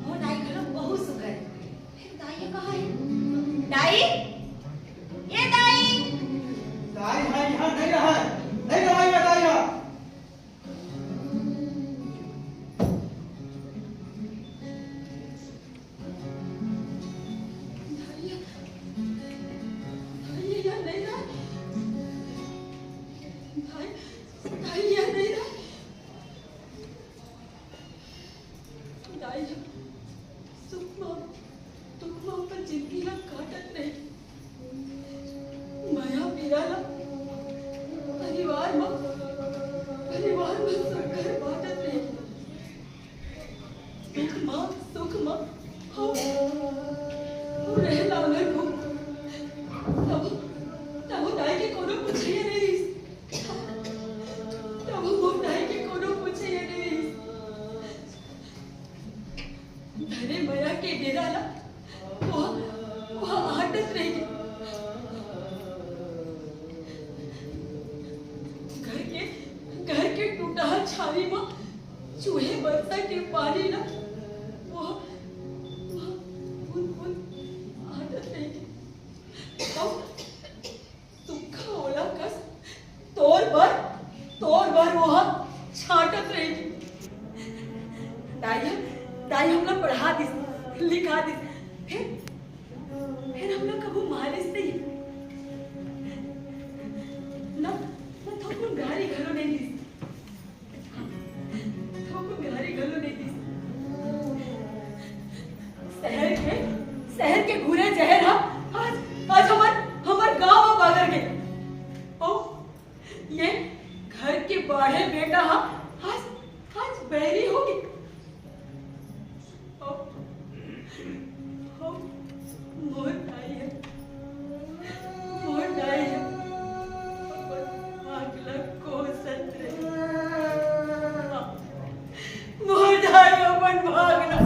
वो दाई घरो बहुत सुगर दाई कहाँ है? दाई, ये दाई है यहाँ नहीं रहा है, नहीं रहा है दाई यहाँ। चूहे बरसा के पानी ना वो आदत नहीं सूखा ओला कस तोर भर वो छाटत रहेगी। दाई हम लोग पढ़ा दिस लिखा दिस फिर हम लोग कबू मालिश नहीं ना थोकुन गाड़ी घरो नहीं दिस शहर के घूरे जहर आज हमार गांव में बदल गए। ओ ये घर के बाढ़े बेटा आज बैरी होगी। मोर दाई है अगला को सत्र मोर दाई अपन भागना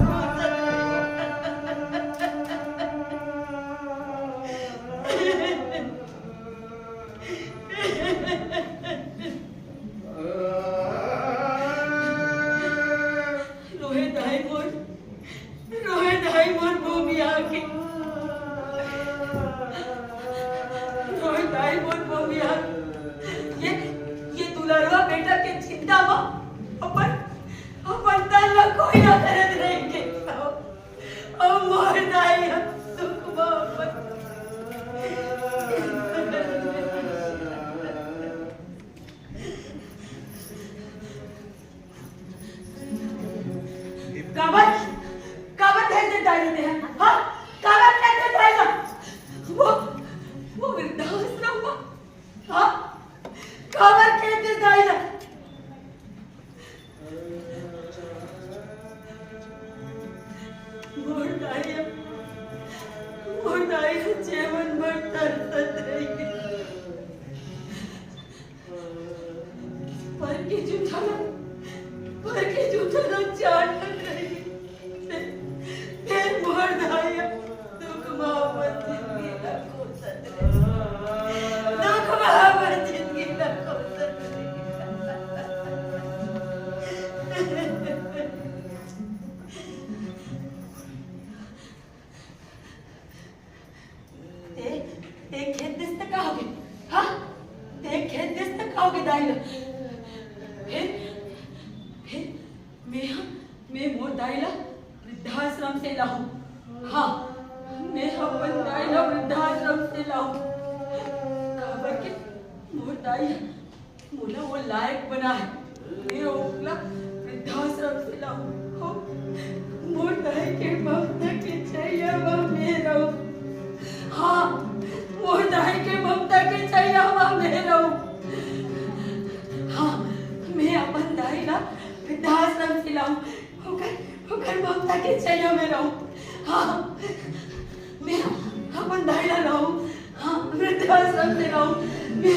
ये दुलारवा बेटा के चिंता अपन तल्ला कोई ना करत रहेंगे। अब मोर दाई सुख मोहब्बत काबत है दाई ने हां काबत है दाई ना वो वृद्धाश्रम में हां काबर कहते दाई ना मोर दाई जीवन भर तरसत रहेगी। पर के झूठा ना चाट करेगी। फिर मोर दाई दुख मोहब्बत जिंदगी ना खो सकते दुख मोहब्बत जिंदगी ना खो मैं मोर दाईला वृद्धाश्रम से लाऊं। हाँ मैं अपन दाईला वृद्धाश्रम से लाऊं। खबर के मोर दाई मोला वो लायक बना है मैं ओकला वृद्धाश्रम से लाऊं। हो मोर दाई के ममता के चाहिए वो मैं रहूं। हाँ मोर दाई के ममता के चाहिए वो मैं रहूं। हाँ मैं अपन दाईला वृद्धाश्रम से लाऊं। होकर ममता के चाहिए मैं रहूं। हाँ मैं अपन दाईला लाऊं। हाँ वृद्धाश्रम से लाऊं। मैं